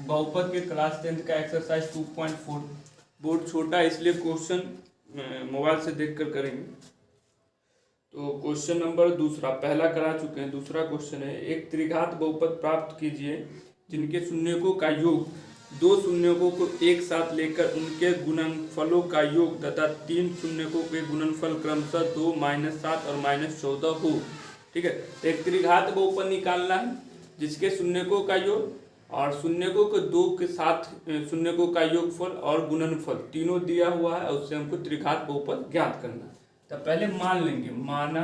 बहुपद के class 10th का एक्सरसाइज 2.4। बोर्ड छोटा है इसलिए क्वेश्चन मोबाइल से देखकर करेंगे। तो क्वेश्चन नंबर दूसरा, पहला करा चुके हैं, दूसरा क्वेश्चन है, एक त्रिघात बहुपद प्राप्त कीजिए जिनके शून्यकों का योग दो शून्यकों को एक साथ लेकर उनके गुणनफलों का योग तथा तीन शून्यकों के गुणनफल क्रमशः 2, -7 और -14 हो। ठीक है, तो एक त्रिघात बहुपद निकालना है जिसके शून्यकों का योग और शून्यकों के दो के साथ शून्यकों का योगफल और गुणनफल तीनों दिया हुआ है, उससे हमको त्रिघात बहुपद ज्ञात करना है। तो पहले मान लेंगे, माना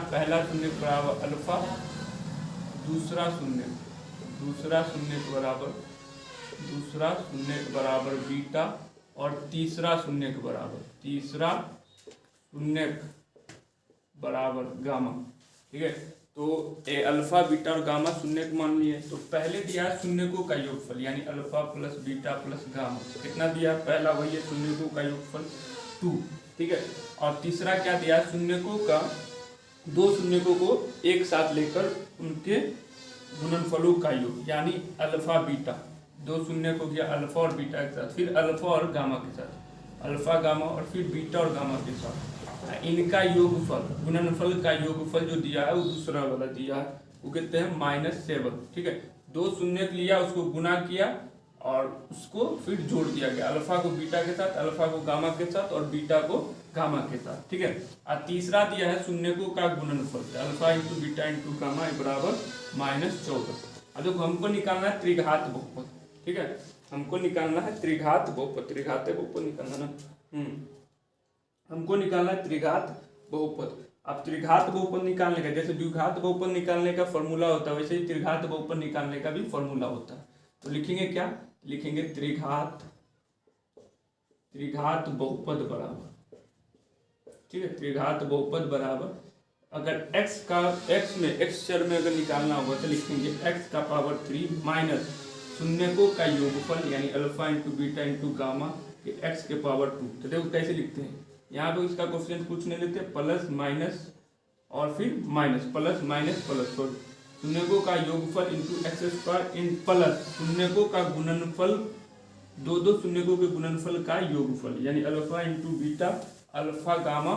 पहला शून्य बराबर अल्फा, दूसरा शून्य बराबर बीटा और तीसरा शून्य बराबर गामा। ठीक है, तो अल्फा बीटा और गामा शून्य मान लिए। तो पहले दिया है शून्यकों का योगफल यानी alpha plus beta plus gamma, कितना दिया पहला वही है शून्यकों का योगफल 2। ठीक है, और तीसरा क्या दिया है, शून्यकों का दो शून्यकों को एक साथ लेकर उनके गुणनफलों का योग यानी अल्फा बीटा, दो शून्य को किया अल्फा और बीटा के साथ, फिर अल्फा और गामा के साथ, अल्फा गामा और फिर बीटा और गामा के साथ इनका योगफल, गुणनफल का योगफल जो दिया है वो दूसरा वाला दिया है, वो कहते हैं -7। ठीक है, दो शून्य लिया उसको गुना किया और उसको फिर जोड़ दिया गया, अल्फा को बीटा के साथ, अल्फा को गामा के साथ और बीटा को गामा के साथ। ठीक है, और तीसरा दिया है शून्यकों का गुणनफल, alpha into beta into gamma बराबर -14। अब देखो हमको निकालना है त्रिघात बहुपद। ठीक है, हमको निकालना है त्रिघात बहुपद, त्रिघात बहुपद निकालना ना, हमको निकालना है त्रिघात बहुपद। अब त्रिघात बहुपद निकालने का, जैसे द्विघात बहुपद निकालने का फॉर्मूला होता है वैसे ही त्रिघात बहुपद निकालने का भी फॉर्मूला होता है। तो लिखेंगे क्या, लिखेंगे त्रिघात बहुपद बराबर, ठीक है, त्रिघात बहुपद बराबर, अगर x चर में अगर निकालना होगा तो लिखेंगे x का पावर 3 माइनस शून्यकों का योगफल यानी alpha into beta into gamma के x के पावर 2। तो देखो कैसे लिखते हैं, यहाँ पे इसका कोफिशिएंट कुछ नहीं लेते, प्लस माइनस और फिर minus, plus minus plus, sorry, शून्यकों का योगफल इंटू x² इन प्लस शून्यकों का गुणनफल, दो शून्यकों के गुणनफल का योगफल यानी alpha into beta, alpha gamma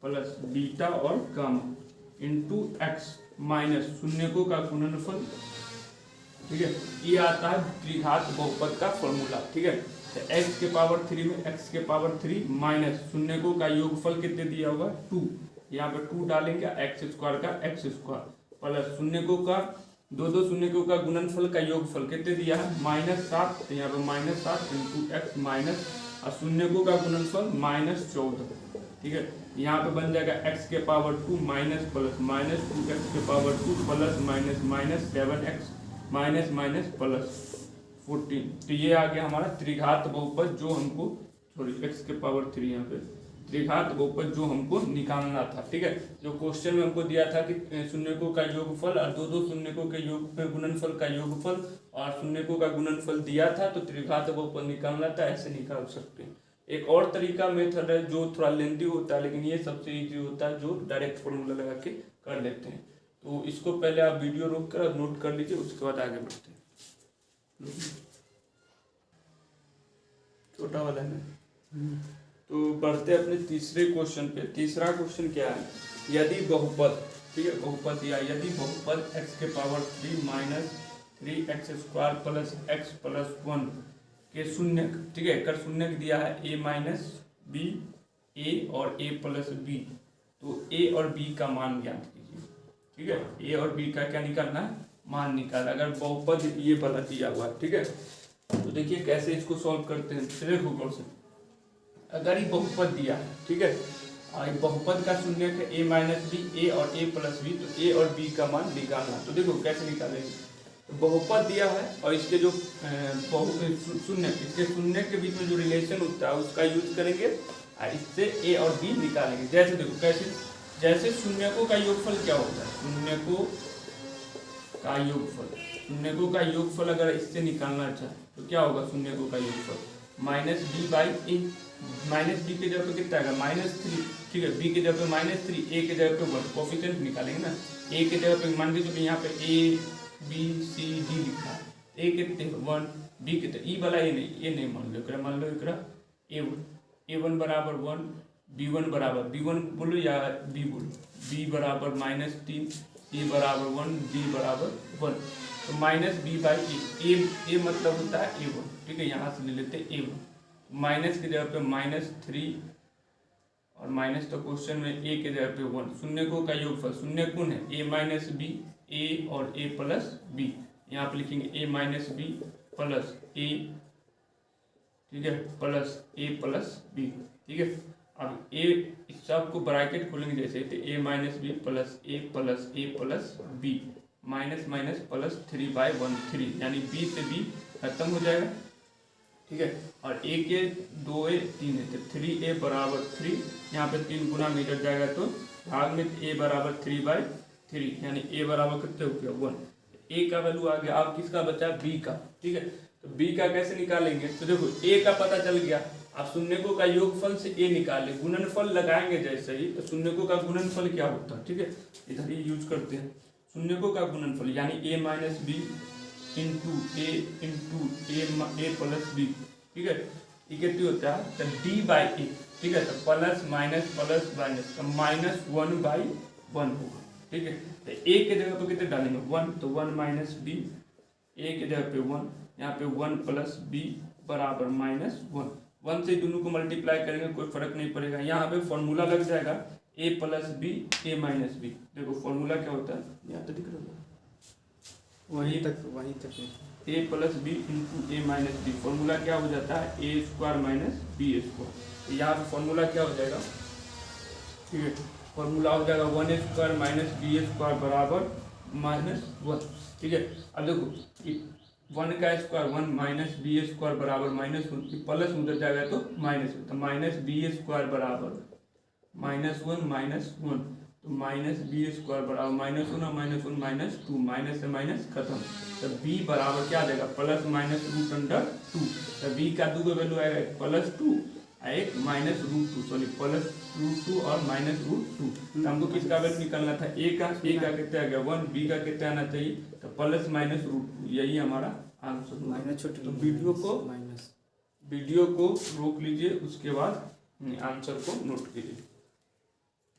plus beta और गामा इंटू x माइनस शून्यकों का गुणनफल। ठीक है, ये आता है त्रिघात बहुपद का फॉर्मूला। ठीक है, तो x के पावर 3 में x के पावर 3 माइनस शून्यकों का योगफल कितने दिया होगा 2, यहाँ पे 2 डालेंगे, x² का x² प्लस शून्यकों का दो शून्यकों का गुणनफल का योगफल कितने दिया है -7, तो यहाँ पे -7 इंटू x माइनस और शून्यकों का गुणनफल -14। ठीक है, यहाँ पे बन जाएगा x के power 2 minus plus minus 2x के power 2 plus minus minus 7x minus minus plus 14। तो ये आ गया हमारा त्रिघात बहुपद जो हमको, सॉरी x के पावर 3, यहाँ पे त्रिघात बहुपद जो हमको निकालना था। ठीक है, जो क्वेश्चन में हमको दिया था कि शून्यकों का योगफल और दो शून्यकों के गुणनफल का योगफल और शून्यकों का गुणनफल दिया था, तो त्रिघात बहुपद निकालना था, ऐसे निकाल सकते हैं। एक और तरीका मेथड है जो थोड़ा लेंथी होता है, लेकिन ये सबसे इजी होता है, जो डायरेक्ट फॉर्मूला लगा के कर लेते हैं। तो इसको पहले आप वीडियो रोक कर नोट कर लीजिए, उसके बाद आगे बढ़ते हैं। छोटा वाला है ना, तो बढ़ते अपने तीसरे क्वेश्चन पे। तीसरा क्वेश्चन क्या है, यदि बहुपद, ठीक है, बहुपद या यदि बहुपद x के power 3 minus 3x² plus x plus 1 के शून्य, ठीक है, कर शून्य दिया है a माइनस b, a और a प्लस b, तो a और b का मान ज्ञात कीजिए। ठीक है, a और b का क्या निकालना है, मान निकाल। अगर बहुपद ये वाला दिया हुआ है, ठीक है, तो देखिए कैसे इसको सॉल्व करते हैं। देखो क्वेश्चन, अगर ये बहुपद दिया है, ठीक है, और बहुपद का शून्य है a माइनस बी, a और a प्लस b, तो a और b का मान निकालना। तो देखो कैसे निकालेंगे, तो बहुपद दिया है और इसके जो शून्य, इसके शून्य के बीच में जो रिलेशन होता है उसका यूज करेंगे और इससे a और b निकालेंगे। जैसे देखो कैसे, जैसे शून्यकों का योगफल क्या होता है, शून्यकों का योगफल अगर इससे निकालना चाहे तो क्या होगा, शून्यकों का योगफल -b/a, माइनस बी के जगह पे कितना आएगा -3, ठीक है। बी के जगह पे -3, ए के जगह पे 1, कोफिशिएंट निकालेंगे ना। ए के जगह पे मान के चलिए यहाँ पे ए बी सी डी लिखा है, ए कितने 1, बी कितने, ई वाला ए नहीं मान लो एकरा, मान लो एकरा a1 बराबर 1, b1 बराबर b1 बोलो या b बोलो, b बराबर -3, c बराबर 1, d बराबर 1, तो -b/a, ए मतलब होता है a1, ठीक है। यहाँ से ले लेते हैं a1, माइनस की जगह पे -3 और माइनस तो क्वेश्चन में ए के जगह पे 1, शून्यकों का योगफल, शून्य कौन है a माइनस बी, ए और a प्लस बी, यहाँ पे लिखेंगे a माइनस बी प्लस ए, ठीक है, प्लस a प्लस बी, ठीक है। अब a इस सब को ब्रैकेट खोलेंगे जैसे, तो a minus B plus A plus B, minus minus plus 3/1, 3 यानी b से b खत्म हो जाएगा, ठीक है। और a के 2a 3 है, तो 3a बराबर 3, यहाँ पे 3 गुना में कट जाएगा तो भाग में a बराबर 3/3, यानी a बराबर कितने हो गया 1, a का वैल्यू आ गया। अब किसका बचा b का, ठीक है। तो b का कैसे निकालेंगे, तो देखो a का पता चल गया, आप शून्यकों का योगफल से a निकाले, गुणनफल लगाएंगे जैसे ही, तो शून्यकों का गुणनफल क्या होता है, ठीक है, इधर ही यूज करते हैं। शून्यकों का गुणनफल यानी a minus B into A plus B, ठीक है, ये कितनी होता है, तो d/a, ठीक है। तो प्लस माइनस तो -1/1 होगा, ठीक है। तो a के जगह पे कितने डालेंगे 1, तो 1 माइनस बी, a के जगह पे 1, यहाँ पे 1 प्लस बी बराबर -1, 1 से दोनों को मल्टीप्लाई करेंगे कोई फर्क नहीं पड़ेगा, यहाँ पे फॉर्मूला लग जाएगा a plus B A minus B. देखो फॉर्मूला क्या होता है, यहाँ तो दिख रहा है, वहीं तक a plus B into A minus B, formula क्या हो जाता है a² माइनस b², यहाँ पे फॉर्मूला क्या हो जाएगा, ठीक है, फॉर्मूला हो जाएगा 1a² माइनस b² बराबर -1, ठीक है। अब देखो 1 का स्क्वायर 1 माइनस b² बराबर -1, प्लस उधर जाएगा तो माइनस, तो माइनस b² बराबर -1 तो माइनस b² बराबर -1 और -1 -2, माइनस से माइनस खत्म, तो b बराबर क्या आ जाएगा +√2, तो b का दो वैल्यू आएगा +2 एक -√2, सॉरी +√2 और -√2, तो हमको किसका वैल्यू निकालना था, a का कितना आ गया 1, b का कितना आना चाहिए, तो +-√2, यही हमारा आंसर। तो वीडियो को रोक लीजिए, उसके बाद आंसर को नोट कीजिए।